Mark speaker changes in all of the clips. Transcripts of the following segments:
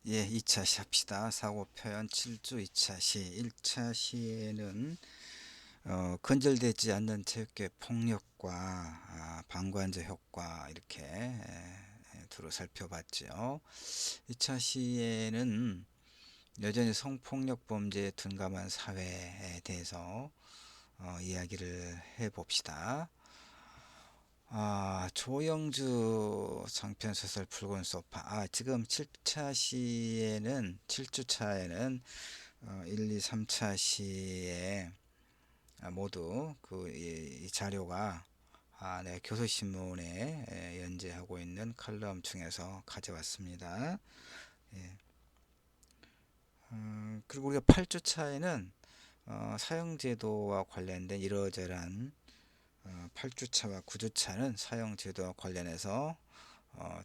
Speaker 1: 예, 2차 시 합시다. 사고 표현 7주 2차 시. 1차 시에는 건절되지 않는 체육계 폭력과 방관자 효과 이렇게 두루 살펴봤죠. 2차 시에는 여전히 성폭력 범죄에 둔감한 사회에 대해서 이야기를 해봅시다. 조영주 장편 소설 붉은 소파. 지금 7차 시에는 7주 차에는 1, 2, 3차 시에 모두 이 자료가 네, 교수신문에 연재하고 있는 칼럼 중에서 가져왔습니다. 예. 그리고 우리가 8주 차에는 사형제도와 관련된 이러저러한 8주차와 9주차는 사형제도와 관련해서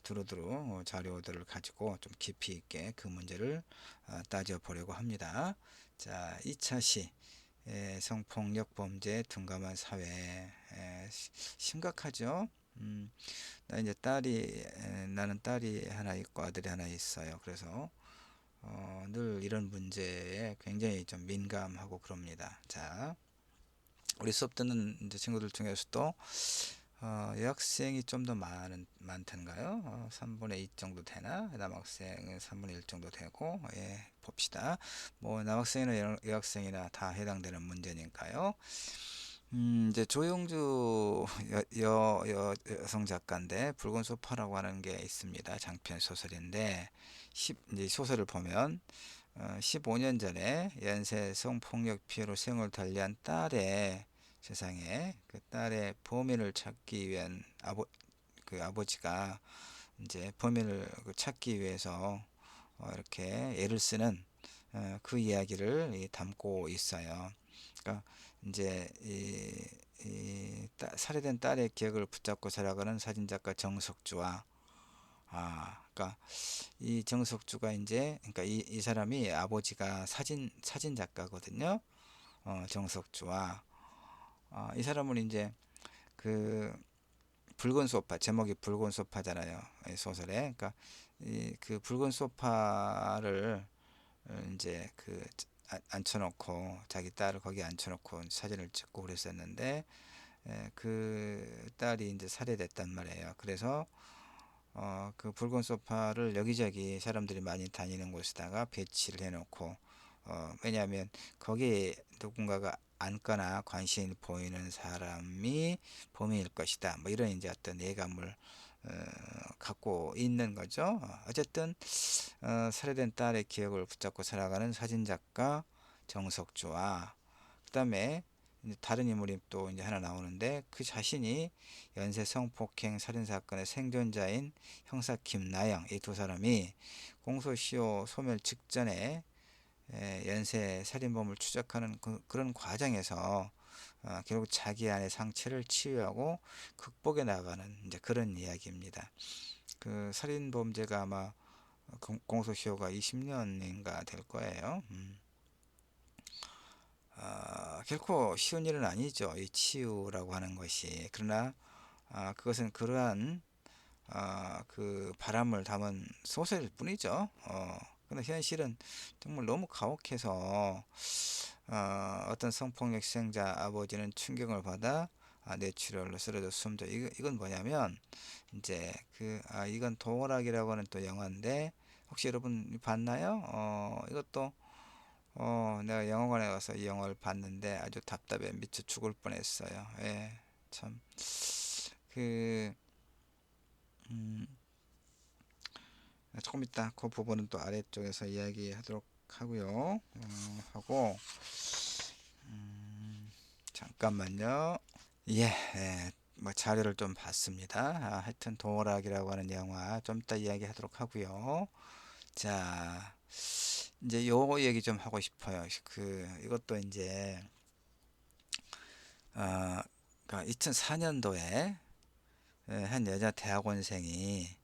Speaker 1: 두루두루 자료들을 가지고 좀 깊이 있게 그 문제를 따져보려고 합니다. 자, 2차 시 성폭력 범죄에 둔감한 사회 심각하죠. 나 이제 나는 딸이 하나 있고 아들이 하나 있어요. 그래서 늘 이런 문제에 굉장히 좀 민감하고 그럽니다. 자, 우리 수업 듣는 이제 친구들 중에서도 여학생이 좀 더 많던가요? 3분의 2 정도 되나? 남학생은 3분의 1 정도 되고, 예, 봅시다. 뭐, 남학생이나 여학생이나 다 해당되는 문제니까요. 이제 조영주 여성 작가인데, 붉은 소파라고 하는 게 있습니다. 장편 소설인데, 이제 소설을 보면, 15년 전에 연쇄 성폭력 피해로 생을 달리한 딸의 세상에 그 딸의 범인을 찾기 위한 아버지가 이제 범인을 찾기 위해서 이렇게 애를 쓰는 그 이야기를 담고 있어요. 그러니까 이제 살해된 딸의 기억을 붙잡고 살아가는 사진작가 정석주와 그러니까 이 정석주가 이제 그러니까 이 사람이 아버지가 사진 작가거든요. 정석주와 이 사람은 이제 그 붉은 소파 제목이 붉은 소파잖아요. 이 소설에 그러니까 그 붉은 소파를 이제 앉혀놓고 자기 딸을 거기 앉혀놓고 사진을 찍고 그랬었는데 그 딸이 이제 살해됐단 말이에요. 그래서 그 붉은 소파를 여기저기 사람들이 많이 다니는 곳에다가 배치를 해놓고 왜냐하면 거기에 누군가가 앉거나 관심 보이는 사람이 범인일 것이다. 뭐 이런 이제 어떤 예감을 어, 갖고 있는 거죠. 어쨌든 살해된 딸의 기억을 붙잡고 살아가는 사진작가 정석주와 그다음에 다른 인물이 또 이제 하나 나오는데 그 자신이 연쇄 성폭행 살인 사건의 생존자인 형사 김나영 이 두 사람이 공소시효 소멸 직전에 연쇄 살인범을 추적하는 그런 과정에서 결국 자기 안의 상처를 치유하고 극복해 나가는 이제 그런 이야기입니다. 그 살인 범죄가 아마 공소시효가 20년인가 될 거예요. 결코 쉬운 일은 아니죠. 이 치유라고 하는 것이. 그러나 그것은 그러한 그 바람을 담은 소설일 뿐이죠. 근데 현실은 정말 너무 가혹해서 어떤 성폭력 시행자 아버지는 충격을 받아 뇌출혈로 쓰러져 숨져. 이건 뭐냐면 이제 이건 도어락이라고 하는 또 영화인데 혹시 여러분 봤나요? 이것도 내가 영화관에 가서 이 영화를 봤는데 아주 답답해 미쳐 죽을 뻔했어요. 예, 참, 그, 음, 조금 이따 그 부분은 또 아래쪽에서 이야기하도록 하고요. 하고, 잠깐만요. 예, 뭐 자료를 좀 봤습니다. 하여튼 도어락이라고 하는 영화 좀 이따 이야기하도록 하고요. 자, 이제 요 얘기 좀 하고 싶어요. 이것도 이제 어, 2004년도에 한 여자 대학원생이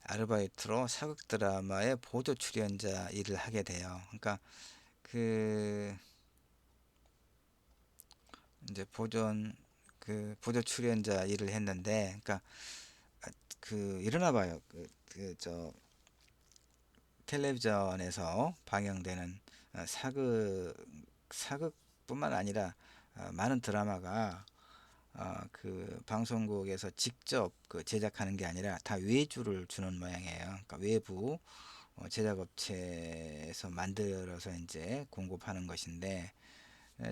Speaker 1: 아르바이트로 사극 드라마의 보조 출연자 일을 하게 돼요. 그러니까 그 이제 보조 출연자 일을 했는데, 그러니까 일어나 봐요. 텔레비전에서 방영되는 사극뿐만 아니라 많은 드라마가 그 방송국에서 직접 그 제작하는 게 아니라 다 외주를 주는 모양이에요. 그러니까 외부 제작업체에서 만들어서 이제 공급하는 것인데,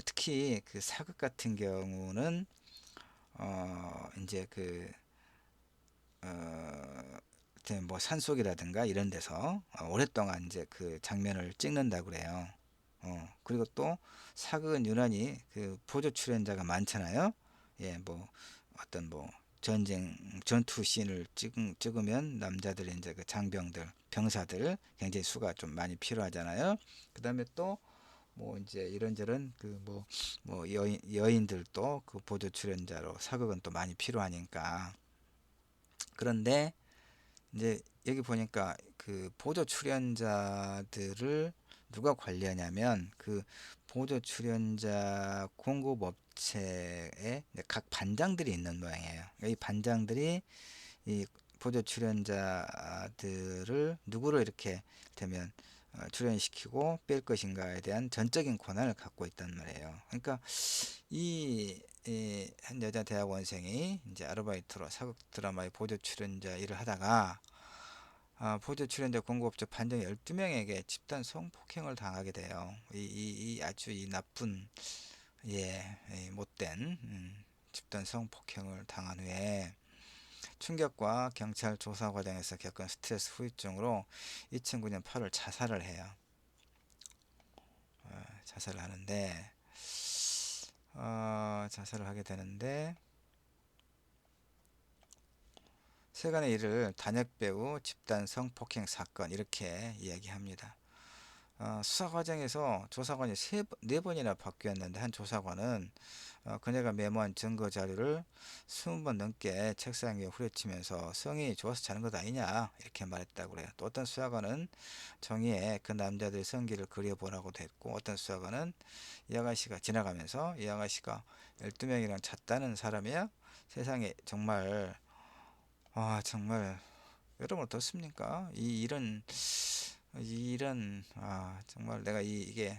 Speaker 1: 특히 그 사극 같은 경우는 이제 그 어, 뭐 산속이라든가 이런 데서 오랫동안 이제 그 장면을 찍는다고 그래요. 그리고 또 사극은 유난히 그 보조 출연자가 많잖아요. 예, 뭐 어떤 뭐 전쟁 전투 씬을 찍으면 남자들이 이제 그 장병들, 병사들 굉장히 수가 좀 많이 필요하잖아요. 그다음에 또 뭐 이제 이런저런 그 뭐 여인들도 그 보조 출연자로 사극은 또 많이 필요하니까. 그런데 이제 여기 보니까 그 보조 출연자들을 누가 관리하냐면 그 보조 출연자 공급 업체에 각 반장들이 있는 모양이에요. 이 반장들이 이 보조 출연자들을 누구로 이렇게 되면 출연시키고 뺄 것인가에 대한 전적인 권한을 갖고 있단 말이에요. 그러니까 한 여자 대학원생이 이제 아르바이트로 사극 드라마의 보조 출연자 일을 하다가 보조 출연자 공급업체 반장 12명에게 집단 성폭행을 당하게 돼요. 이 아주 이 나쁜, 예, 이 못된 집단 성폭행을 당한 후에 충격과 경찰 조사 과정에서 겪은 스트레스 후유증으로 2009년 8월 자살을 해요. 자살을 하는데 자살을 하게 되는데 세간의 일을 단역배우 집단 성폭행 사건 이렇게 이야기합니다. 수사 과정에서 조사관이 네 번이나 바뀌었는데 한 조사관은 그녀가 메모한 증거 자료를 20번 넘게 책상 위에 후려치면서 성이 좋아서 자는 것 아니냐 이렇게 말했다고 그래요. 또 어떤 수사관은 종이에 그 남자들의 성기를 그려보라고 했고, 어떤 수사관은 이 아가씨가 지나가면서 이 아가씨가 12명이랑 잤다는 사람이야? 세상에 정말 정말 여러분 어떻습니까? 이런 정말 내가 이게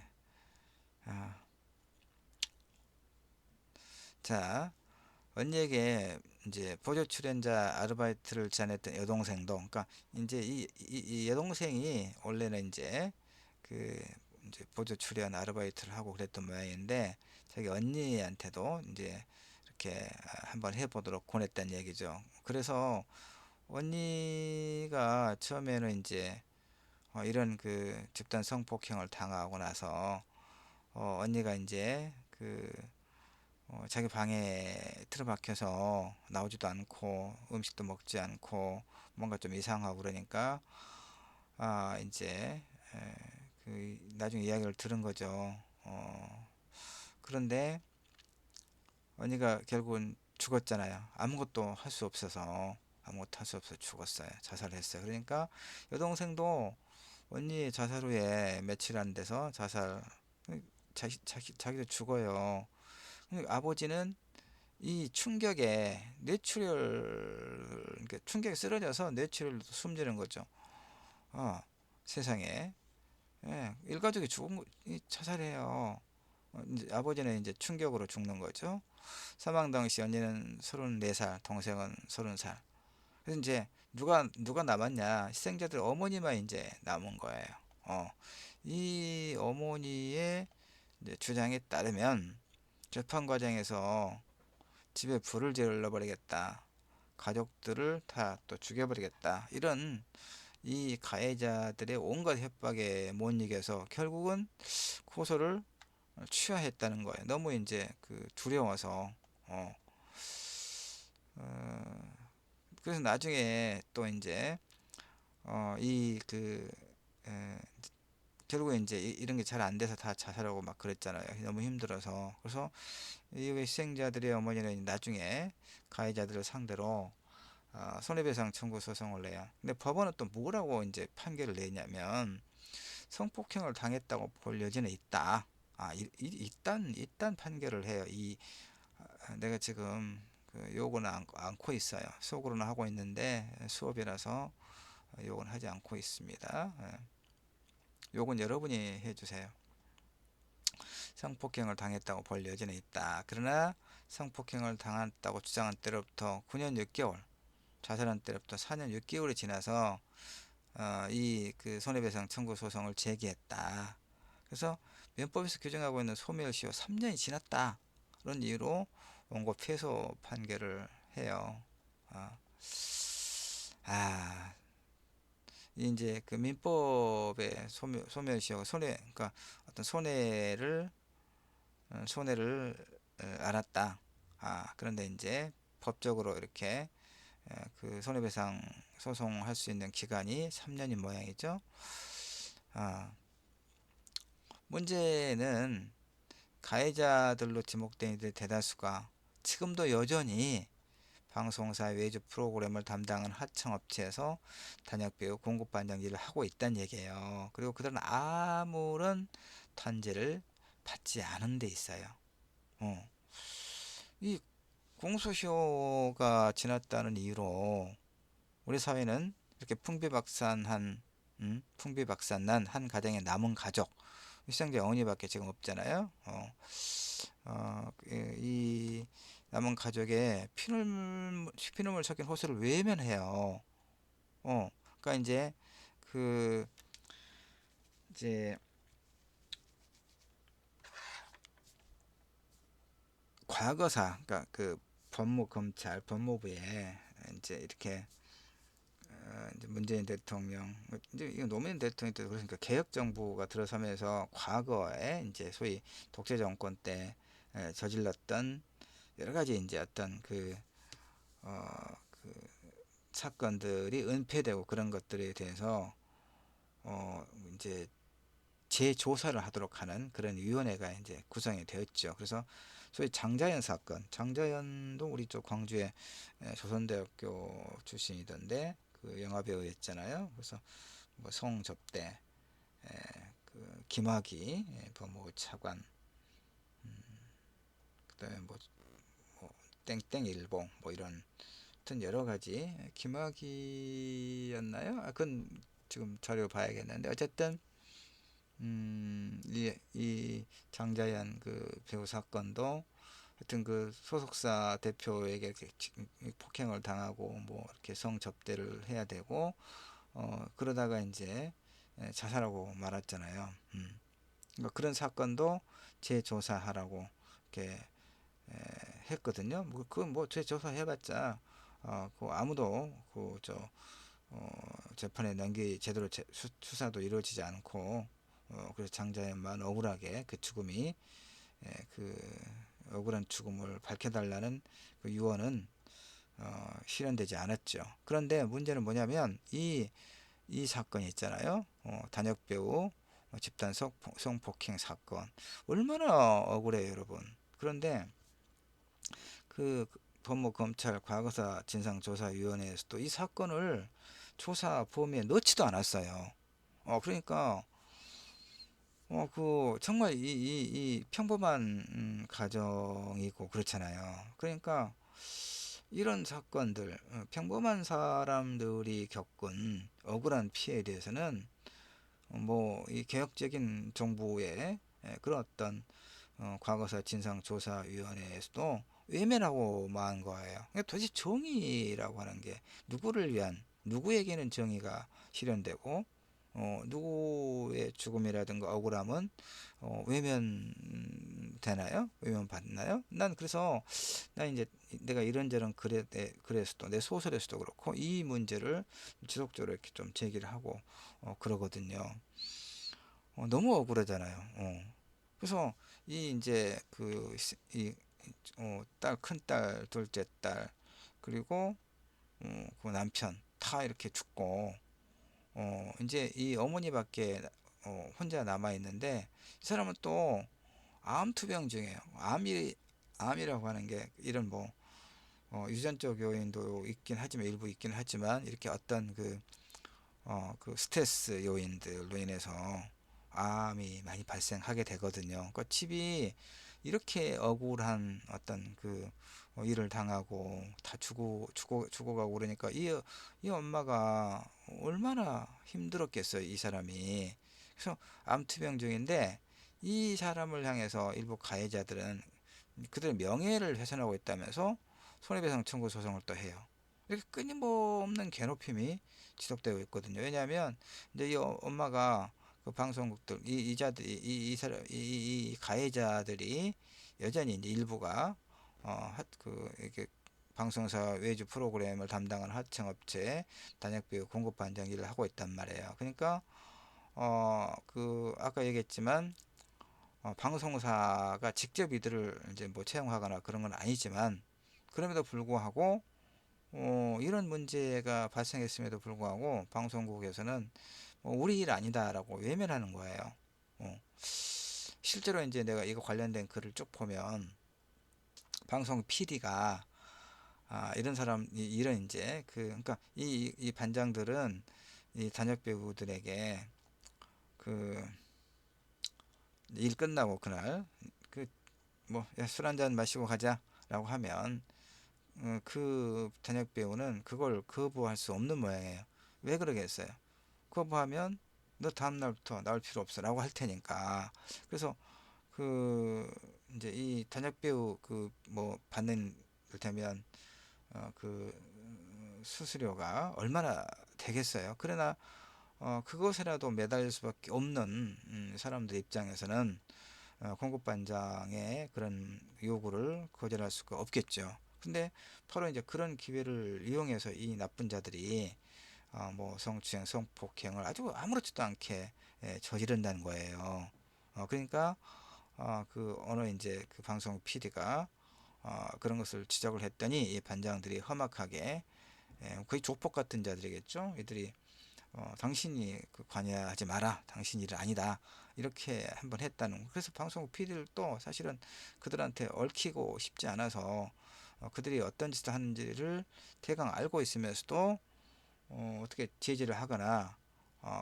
Speaker 1: 아, 자 언니에게 이제 보조 출연자 아르바이트를 지원했던 여동생도, 그러니까 이제 이 여동생이 원래는 그 이제 보조 출연 아르바이트를 하고 그랬던 모양인데, 자기 언니한테도 이제 이렇게 한번 해보도록 권했다는 얘기죠. 그래서 언니가 처음에는 이제 이런 그 집단 성폭행을 당하고 나서 언니가 이제 그 자기 방에 틀어박혀서 나오지도 않고 음식도 먹지 않고 뭔가 좀 이상하고 그러니까 이제 그 나중에 이야기를 들은 거죠. 그런데 언니가 결국은 죽었잖아요. 아무것도 할 수 없어서 죽었어요. 자살을 했어요. 그러니까 여동생도 언니의 자살 후에 며칠 안 돼서 자기도 죽어요. 아버지는 이 충격에 그러니까 충격에 쓰러져서 뇌출혈로 숨지는 거죠. 어, 세상에. 예, 일가족이 자살해요. 이제 아버지는 이제 충격으로 죽는 거죠. 사망 당시 언니는 34살, 동생은 30살. 그래서 이제 누가 남았냐? 희생자들 어머니만 이제 남은 거예요. 이 어머니의 이제 주장에 따르면 재판 과정에서 집에 불을 질러 버리겠다, 가족들을 다 또 죽여버리겠다, 이런 이 가해자들의 온갖 협박에 못 이겨서 결국은 고소를 취하했다는 거예요. 너무 이제 그 두려워서. 어, 어, 그래서 나중에 또 이제 이그 결국에 이제 이런 게 잘 안 돼서 다 자살하고 막 그랬잖아요. 너무 힘들어서. 그래서 이 희생자들의 어머니는 나중에 가해자들을 상대로 손해배상 청구 소송을 내요. 근데 법원은 또 뭐라고 이제 판결을 내냐면 성폭행을 당했다고 볼 여지는 있다. 일단 판결을 해요. 내가 지금 그 욕은 않고 있어요. 속으로는 하고 있는데 수업이라서 욕은 하지 않고 있습니다. 예. 요건 여러분이 해주세요. 성폭행을 당했다고 볼 여지는 있다. 그러나 성폭행을 당했다고 주장한 때로부터 9년 6개월, 자살한 때로부터 4년 6개월이 지나서 이 그 손해배상 청구 소송을 제기했다. 그래서 민법에서 규정하고 있는 소멸시효 3년이 지났다. 그런 이유로 원고 패소 판결을 해요. 어. 아, 이제 그 민법의 소멸시효 그러니까 어떤 손해를 알았다. 그런데 이제 법적으로 이렇게 그 손해배상 소송할 수 있는 기간이 3년인 모양이죠. 아, 문제는 가해자들로 지목된 이들 대다수가 지금도 여전히 방송사 외주 프로그램을 담당하는 하청업체에서 단역배우 공급반장 일을 하고 있다는 얘기예요. 그리고 그들은 아무런 단죄를 받지 않은 데 있어요. 어. 이 공소시효가 지났다는 이유로 우리 사회는 이렇게 풍비박산난 한 가정의 남은 가족, 희생자 어머니밖에 지금 없잖아요. 이 남은 가족의 피눈물 섞인 호소를 외면해요. 그러니까 그 이제 과거사, 그러니까 그 법무부에 이제 이렇게 이제 문재인 대통령, 이제 이거 노무현 대통령이 또 그러니까 개혁 정부가 들어서면서 과거에 이제 소위 독재 정권 때 저질렀던 여러 가지 이제 어떤 어, 그 사건들이 은폐되고 그런 것들에 대해서 이제 재조사를 하도록 하는 그런 위원회가 이제 구성이 되었죠. 그래서 소위 장자연 사건, 장자연도 우리 쪽 광주의 조선대학교 출신이던데 그 영화배우였잖아요. 그래서 뭐 성접대, 그 김학의 법무부 차관, 그다음에 뭐 땡땡일보 뭐 이런 하여튼 여러 가지 김학의였나요? 그건 지금 자료 봐야겠는데 어쨌든 이 장자연 그 배우 사건도 하여튼 그 소속사 대표에게 이렇게 폭행을 당하고 뭐 이렇게 성접대를 해야 되고 그러다가 이제 자살하고 말았잖아요. 그러니까 그런 사건도 재조사하라고 이렇게 했거든요. 그건 뭐 재조사 해봤자 그 아무도 재판에 제대로 수사도 이루어지지 않고 그래서 장자연만 억울하게 그 죽음이 그 억울한 죽음을 밝혀달라는 그 유언은 실현되지 않았죠. 그런데 문제는 뭐냐면 이 사건이 있잖아요. 단역배우 집단 성폭행 사건 얼마나 억울해요, 여러분. 그런데 그 법무검찰 과거사 진상조사위원회에서도 이 사건을 조사 범위에 넣지도 않았어요. 그러니까 정말 이 평범한 가정이고 그렇잖아요. 그러니까 이런 사건들, 평범한 사람들이 겪은 억울한 피해에 대해서는 뭐 이 개혁적인 정부의 그런 어떤 과거사 진상조사위원회에서도 외면하고 만 거예요. 그러니까 도대체 정의라고 하는 게 누구에게는 정의가 실현되고 누구의 죽음이라든가 억울함은 외면되나요? 외면받나요? 난 이제 내가 이런저런 글에서도 내 소설에서도 그렇고 이 문제를 지속적으로 이렇게 좀 제기를 하고 그러거든요. 너무 억울하잖아요. 그래서 이 이제 큰 딸, 둘째 딸, 그리고 그 남편 다 이렇게 죽고 이제 이 어머니밖에 혼자 남아 있는데 이 사람은 또 암투병 중이에요. 암이라고 하는 게 이런 뭐 유전적 요인도 있긴 하지만 일부 있긴 하지만 이렇게 어떤 그 스트레스 요인들로 인해서 암이 많이 발생하게 되거든요. 그러니까 집이 이렇게 억울한 어떤 일을 당하고 다 죽어가고 그러니까 이 엄마가 얼마나 힘들었겠어요, 이 사람이. 그래서 암투병 중인데 이 사람을 향해서 일부 가해자들은 그들의 명예를 훼손하고 있다면서 손해배상 청구 소송을 또 해요. 이렇게 끊임없는 괴롭힘이 지속되고 있거든요. 왜냐하면 이제 이 엄마가 그 방송국들 이자들이 이 사람 이 가해자들이 여전히 이제 일부가 그 이렇게 방송사 외주 프로그램을 담당하는 하청업체 단역배우 공급 반장 일을 하고 있단 말이에요. 그러니까 그 아까 얘기했지만 방송사가 직접 이들을 이제 뭐 채용하거나 그런 건 아니지만 그럼에도 불구하고 이런 문제가 발생했음에도 불구하고 방송국에서는 우리 일 아니다라고 외면하는 거예요. 어, 실제로 이제 내가 이거 관련된 글을 쭉 보면 방송 PD가 이런 사람 이런 이제 그러니까 이 반장들은 이 단역 배우들에게 그 일 끝나고 그날 그 뭐 술 한잔 마시고 가자라고 하면 그 단역 배우는 그걸 거부할 수 없는 모양이에요. 왜 그러겠어요? 거부하면 너 다음 날부터 나올 필요 없어라고 할 테니까. 그래서 그 이제 이 단역 배우 그 뭐 받는 이를테면 그 수수료가 얼마나 되겠어요. 그러나 그것이라도 매달릴 수밖에 없는 사람들 입장에서는 공급반장의 그런 요구를 거절할 수가 없겠죠. 근데 바로 이제 그런 기회를 이용해서 이 나쁜 자들이 뭐 성추행, 성폭행을 아주 아무렇지도 않게 저지른다는 거예요. 그러니까 그 어느 이제 그 방송 PD가 그런 것을 지적을 했더니 이 반장들이 험악하게 거의 조폭 같은 자들이겠죠. 이들이 당신이 그 관여하지 마라. 당신 일은 아니다. 이렇게 한번 했다는 거. 그래서 방송국 PD들도 사실은 그들한테 얽히고 싶지 않아서 그들이 어떤 짓을 하는지를 대강 알고 있으면서도 어떻게 제지를 하거나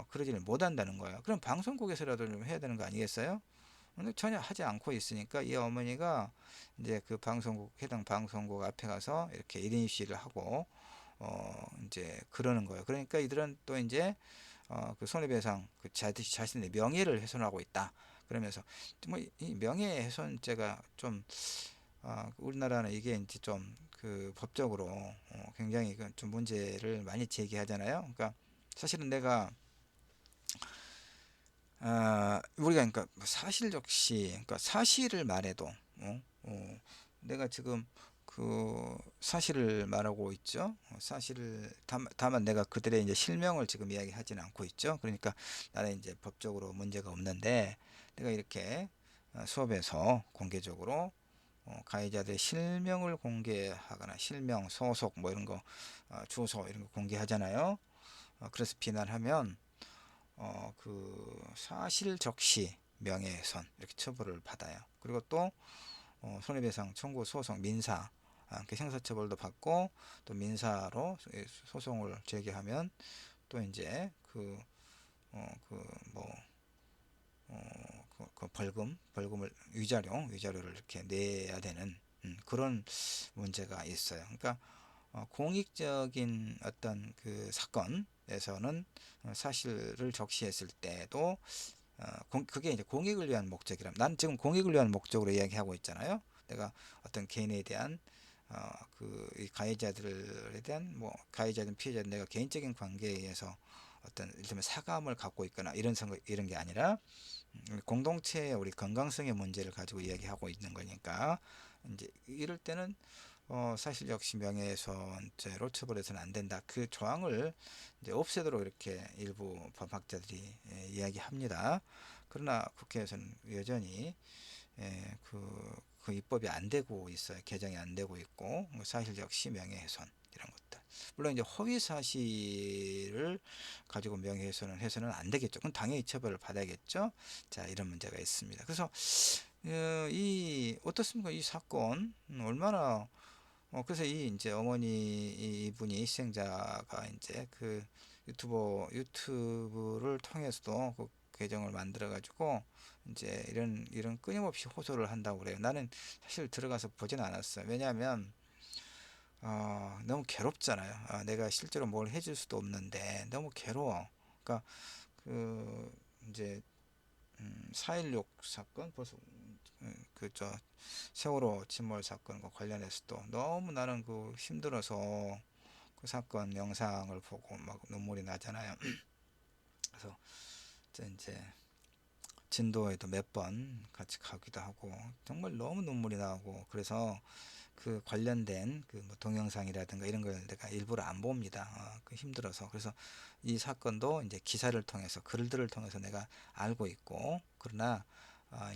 Speaker 1: 그러지를 못한다는 거예요. 그럼 방송국에서라도 좀 해야 되는 거 아니겠어요? 근데 전혀 하지 않고 있으니까 이 어머니가 이제 그 방송국 해당 방송국 앞에 가서 이렇게 1인 시위를 하고 이제 그러는 거예요. 그러니까 이들은 또 이제 그 손해배상 그 자신의 명예를 훼손하고 있다. 그러면서 뭐이 명예훼손죄가 좀 우리나라는 이게 이제 좀 그 법적으로 굉장히 좀 문제를 많이 제기하잖아요. 그러니까 사실은 내가 우리가 그러니까 사실적시 그러니까 사실을 말해도 내가 지금 그 사실을 말하고 있죠. 사실을 다만 내가 그들의 이제 실명을 지금 이야기하지는 않고 있죠. 그러니까 나는 이제 법적으로 문제가 없는데 내가 이렇게 수업에서 공개적으로 가해자들의 실명을 공개하거나 실명, 소속 뭐 이런 거 주소 이런 거 공개하잖아요. 그래서 비난하면 그 사실 적시 명예훼손 이렇게 처벌을 받아요. 그리고 또 손해배상 청구 소송 민사 그 형사처벌도 받고 또 민사로 소송을 제기하면 또 이제 그뭐 그 벌금을 위자료를 이렇게 내야 되는 그런 문제가 있어요. 그러니까 공익적인 어떤 그 사건에서는 사실을 적시했을 때도 그게 이제 공익을 위한 목적이라. 난 지금 공익을 위한 목적으로 이야기하고 있잖아요. 내가 어떤 개인에 대한 그이 가해자들에 대한 뭐 가해자든 피해자든 내가 개인적인 관계에 의해서 어떤 이를테면 사감을 갖고 있거나 이런 게 아니라 공동체의 우리 건강성의 문제를 가지고 이야기하고 있는 거니까 이제 이럴 때는 사실 역시 명예훼손죄로 처벌해서는 안 된다. 그 조항을 이제 없애도록 이렇게 일부 법학자들이 이야기합니다. 그러나 국회에서는 여전히 그 입법이 안 되고 있어요. 개정이 안 되고 있고 뭐 사실 역시 명예훼손 이런 것들. 물론 이제 허위 사실을 가지고 명예훼손을 해서는 안 되겠죠. 그건 당연히 처벌을 받아야겠죠. 자, 이런 문제가 있습니다. 그래서 이 어떻습니까? 이 사건 얼마나 그래서 이 이제 어머니 이분이 희생자가 이제 그 유튜브를 통해서도 그 계정을 만들어 가지고 이제 이런 끊임없이 호소를 한다고 그래요. 나는 사실 들어가서 보진 않았어요. 왜냐하면 너무 괴롭잖아요. 내가 실제로 뭘 해줄 수도 없는데 너무 괴로워. 그러니까 그 이제 4.16 사건 벌써 그저 세월호 침몰 사건과 관련해서도 너무 나는 그 힘들어서 그 사건 영상을 보고 막 눈물이 나잖아요. 그래서 이제 진도에도 몇 번 같이 가기도 하고 정말 너무 눈물이 나고 그래서 그 관련된 그 뭐 동영상이라든가 이런 걸 내가 일부러 안 봅니다. 그 힘들어서. 그래서 이 사건도 이제 기사를 통해서 글들을 통해서 내가 알고 있고 그러나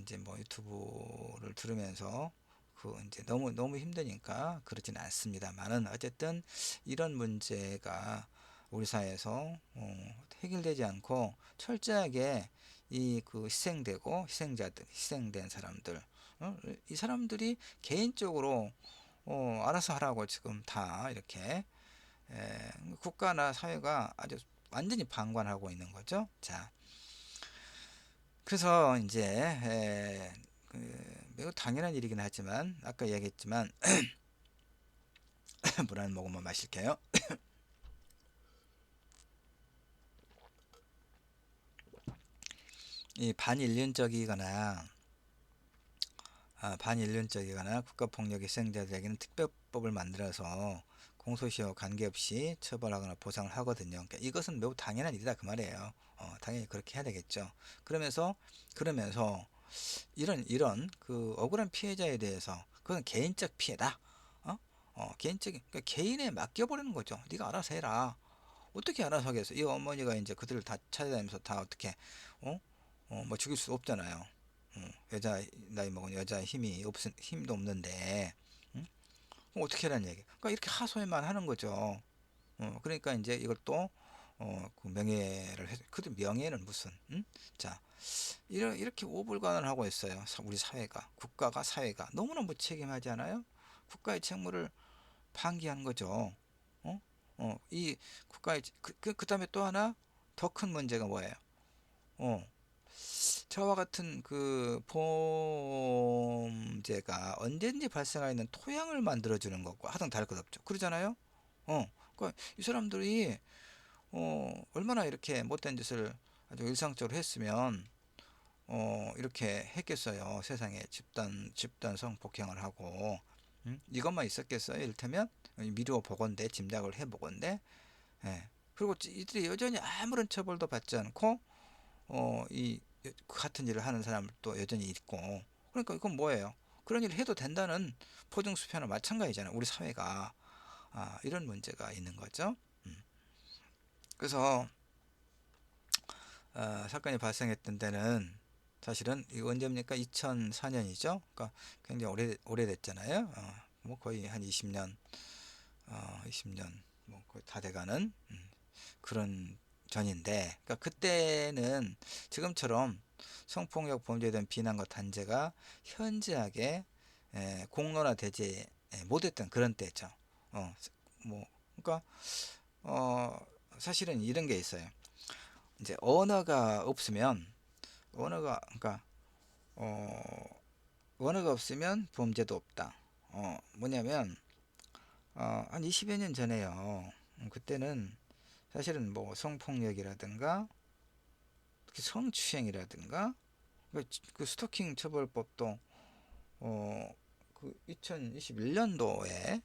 Speaker 1: 이제 뭐 유튜브를 들으면서 그 이제 너무 너무 힘드니까 그러지는 않습니다만은 어쨌든 이런 문제가 우리 사회에서 해결되지 않고 철저하게 이 그 희생되고 희생자들 희생된 사람들 이 사람들이 개인적으로 알아서 하라고 지금 다 이렇게 국가나 사회가 아주 완전히 방관하고 있는 거죠. 자, 그래서 이제 매우 당연한 일이긴 하지만 아까 얘기했지만 물 한 모금만 마실게요. 이 반인륜적이거나 국가폭력 희생자들에게는 특별법을 만들어서 공소시효 관계없이 처벌하거나 보상을 하거든요. 그러니까 이것은 매우 당연한 일이다 그 말이에요. 당연히 그렇게 해야 되겠죠. 그러면서 이런 그 억울한 피해자에 대해서 그건 개인적 피해다. 개인적인 그러니까 개인에 맡겨버리는 거죠. 네가 알아서 해라. 어떻게 알아서 하겠어? 이 어머니가 이제 그들을 다 찾아다니면서 다 어떻게 어? 뭐 죽일 수 없잖아요. 여자 나이 먹은 여자 힘도 없는데 그럼 어떻게 하라는 얘기? 그러니까 이렇게 하소연만 하는 거죠. 그러니까 이제 이것도 그 명예를 그들 명예는 무슨? 자, 이렇게 오불간을 하고 있어요. 우리 사회가 국가가 사회가 너무나 무책임하지 않아요? 국가의 책무를 방기한 거죠. 어? 이 국가의 그다음에 또 하나 더 큰 문제가 뭐예요? 어, 저와 같은 그 범죄가 언제든지 발생할 있는 토양을 만들어주는 것과 하등 다를 것 없죠. 그러잖아요. 그러니까 이 사람들이 얼마나 이렇게 못된 짓을 아주 일상적으로 했으면 이렇게 했겠어요. 세상에 집단 성폭행을 하고 이것만 있었겠어요. 이를테면 미루어 보건대 짐작을 해 보건대 예. 그리고 이들이 여전히 아무런 처벌도 받지 않고 이 같은 일을 하는 사람도 여전히 있고 그러니까 이건 뭐예요? 그런 일을 해도 된다는 포증수표나 마찬가지잖아요. 우리 사회가 이런 문제가 있는 거죠. 그래서 사건이 발생했던 때는 사실은 이거 언제입니까? 2004년이죠. 그러니까 굉장히 오래됐잖아요. 뭐 거의 한 20년, 20년 뭐 거의 다 돼가는 그런 전인데, 그러니까 그때는 지금처럼 성폭력 범죄에 대한 비난과 단죄가 현저하게 공론화되지 못했던 그런 때죠. 뭐 그러니까 어, 사실은 이런 게 있어요. 이제 그러니까 어, 언어가 없으면 범죄도 없다. 뭐냐면 한 20여 년 전에요. 그때는 사실은 뭐 성폭력이라든가 특히 성추행이라든가 그 스토킹 처벌법도 어, 그 2021년도에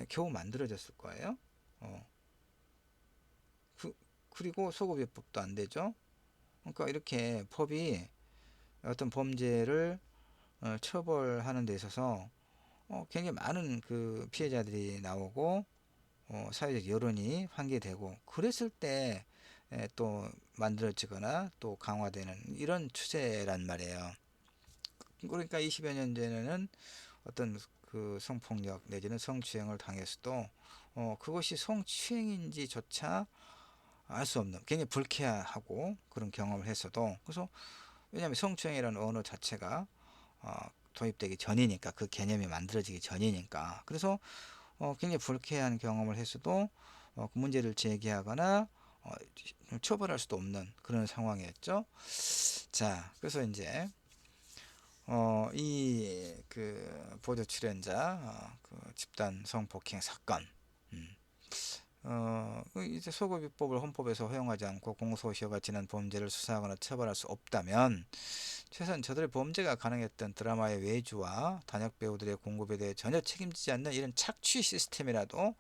Speaker 1: 겨우 만들어졌을 거예요. 어, 그, 그리고 소급요법도 안 되죠. 그러니까 이렇게 법이 어떤 범죄를 처벌하는 데 있어서 굉장히 많은 그 피해자들이 나오고 사회적 여론이 환기되고 그랬을 때 또 만들어지거나 또 강화되는 이런 추세란 말이에요. 그러니까 20여 년 전에는 어떤 그 성폭력 내지는 성추행을 당했어도 그것이 성추행인지조차 알 수 없는 굉장히 불쾌하고 그런 경험을 했어도 그래서 왜냐하면 성추행이라는 언어 자체가 도입되기 전이니까 그 개념이 만들어지기 전이니까 그래서 굉장히 불쾌한 경험을 했어도 그 문제를 제기하거나 처벌할 수도 없는 그런 상황이었죠. 자, 그래서 이제 이 그 보조 출연자 그 집단 성폭행 사건 이제 소급요법을 헌법에서 허용하지 않고 공소시효가 지난 범죄를 수사하거나 처벌할 수 없다면 최소한 저들의 범죄가 가능했던 드라마의 외주와 단역 배우들의 공급에 대해 전혀 책임지지 않는 이런 착취 시스템이라도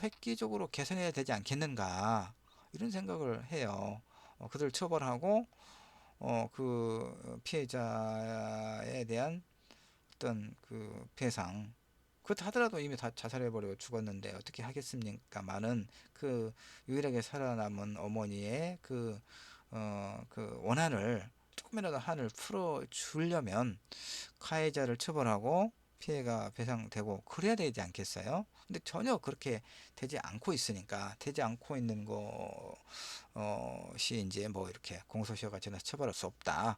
Speaker 1: 획기적으로 개선해야 되지 않겠는가 이런 생각을 해요. 그들 처벌하고 그 피해자에 대한 어떤 그 배상 그렇다 하더라도 이미 다 자살해버리고 죽었는데 어떻게 하겠습니까? 많은 그 유일하게 살아남은 어머니의 그 원한을 조금이라도 한을 풀어 주려면 가해자를 처벌하고 피해가 배상되고 그래야 되지 않겠어요? 근데 전혀 그렇게 되지 않고 있으니까 되지 않고 있는 것이 이제 뭐 이렇게 공소시효가 지나서 처벌할 수 없다.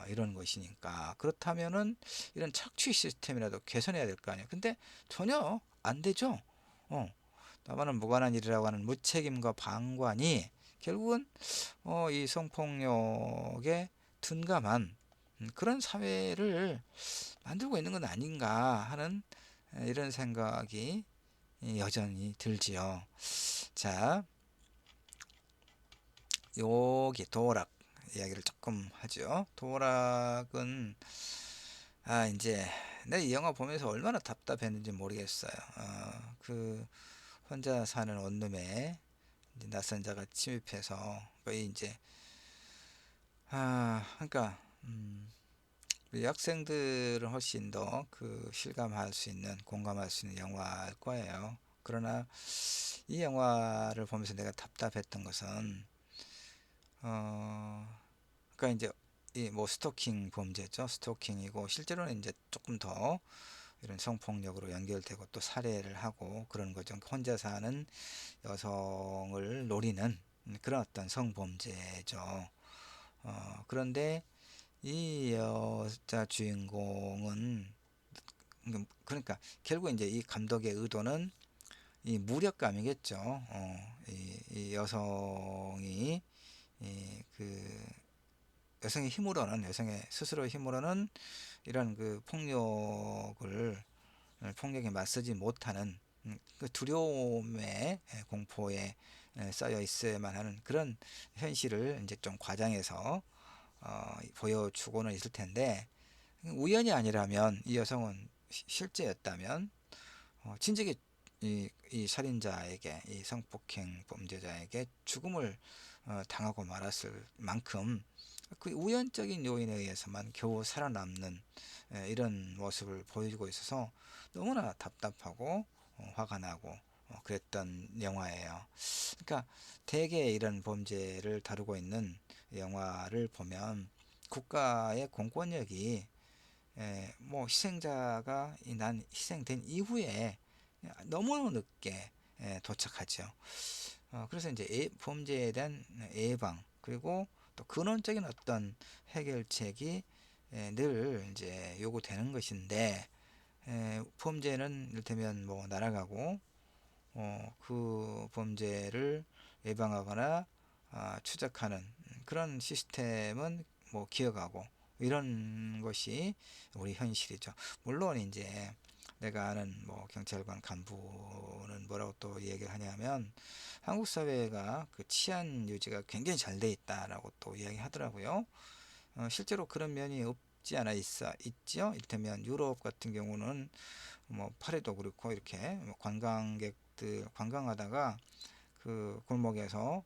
Speaker 1: 이런 것이니까 그렇다면은 이런 착취 시스템이라도 개선해야 될 거 아니에요. 근데 전혀 안 되죠. 어, 나만은 무관한 일이라고 하는 무책임과 방관이 결국은 이 성폭력에 둔감한 그런 사회를 만들고 있는 건 아닌가 하는 이런 생각이 여전히 들지요. 자, 여기 도락 이야기를 조금 하죠. 도락은 이제 내가 이 영화 보면서 얼마나 답답했는지 모르겠어요. 그 혼자 사는 원룸에 이제 낯선 자가 침입해서 거의 이제 그러니까 우리 학생들은 훨씬 더 그 실감할 수 있는 공감할 수 있는 영화일 거예요. 그러나 이 영화를 보면서 내가 답답했던 것은 어 그러니까 이제 이 뭐 스토킹 범죄죠. 스토킹이고 실제로는 이제 조금 더 이런 성폭력으로 연결되고 또 살해를 하고 그런 거죠. 혼자 사는 여성을 노리는 그런 어떤 성범죄죠. 그런데 이 여자 주인공은 그러니까 결국 이제 이 감독의 의도는 이 무력감이겠죠. 이 여성이 그 여성의 힘으로는 여성의 스스로 힘으로는 이런 그 폭력에 맞서지 못하는 그 두려움에 공포에 쌓여 있어야만 하는 그런 현실을 이제 좀 과장해서 보여주고는 있을 텐데 우연이 아니라면 이 여성은 실제였다면 진즉에 이 살인자에게 이 성폭행 범죄자에게 죽음을 당하고 말았을 만큼 그 우연적인 요인에 의해서만 겨우 살아남는 이런 모습을 보여주고 있어서 너무나 답답하고 화가 나고 그랬던 영화예요. 그러니까 대개 이런 범죄를 다루고 있는 영화를 보면 국가의 공권력이 뭐 희생자가 난 희생된 이후에 너무 늦게 도착하죠. 그래서 이제 범죄에 대한 예방 그리고 또 근원적인 어떤 해결책이 늘 이제 요구되는 것인데 범죄는 이를테면 뭐 날아가고 그 범죄를 예방하거나 추적하는 그런 시스템은 뭐 기억하고 이런 것이 우리 현실이죠. 물론 이제 내가 아는 뭐 경찰관 간부는 뭐라고 또 얘기를 하냐면 한국 사회가 그 치안 유지가 굉장히 잘 돼 있다라고 또 이야기하더라고요. 실제로 그런 면이 없지 않아 있죠. 이를테면 유럽 같은 경우는 뭐 파리도 그렇고 이렇게 뭐 관광객들 관광하다가 그 골목에서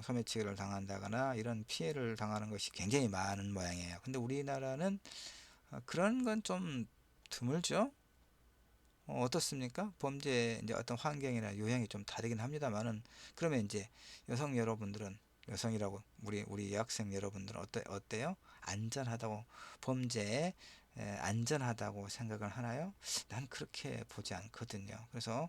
Speaker 1: 소매치기를 당한다거나 이런 피해를 당하는 것이 굉장히 많은 모양이에요. 근데 우리나라는 그런 건 좀 드물죠. 어떻습니까? 범죄 이제 어떤 환경이나 유형이 좀 다르긴 합니다만은 그러면 이제 여성 여러분들은 여성이라고 우리 여학생 여러분들은 어때요? 안전하다고 범죄에 안전하다고 생각을 하나요? 난 그렇게 보지 않거든요. 그래서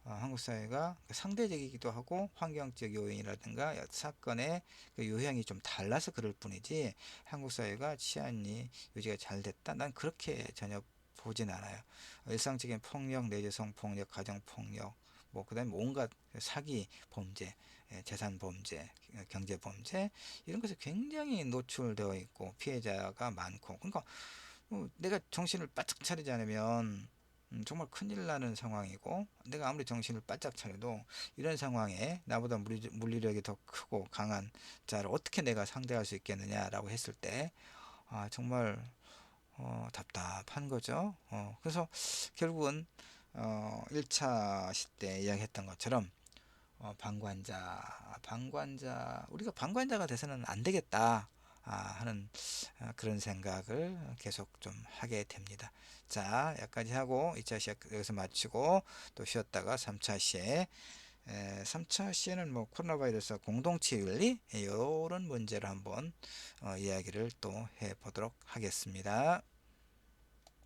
Speaker 1: 한국 사회가 상대적이기도 하고 환경적 요인이라든가 사건의 그 유형이 좀 달라서 그럴 뿐이지 한국 사회가 치안이 유지가 잘 됐다? 난 그렇게 전혀 보진 않아요. 일상적인 폭력, 내재성 폭력, 가정 폭력, 뭐 그다음에 온갖 사기 범죄, 재산 범죄, 경제 범죄 이런 것에 굉장히 노출되어 있고 피해자가 많고 그러니까 내가 정신을 바짝 차리지 않으면 정말 큰일 나는 상황이고, 내가 아무리 정신을 바짝 차려도 이런 상황에 나보다 물리력이 더 크고 강한 자를 어떻게 내가 상대할 수 있겠느냐라고 했을 때, 정말 답답한 거죠. 그래서 결국은 1차 시대 이야기했던 것처럼 방관자, 우리가 방관자가 돼서는 안 되겠다 하는 그런 생각을 계속 좀 하게 됩니다. 자, 여기까지 하고 2차 시에 여기서 마치고 또 쉬었다가 3차 시에 3차 시에는 뭐 코로나 바이러스 공동체 윤리 이런 문제를 한번 이야기를 또 해보도록 하겠습니다.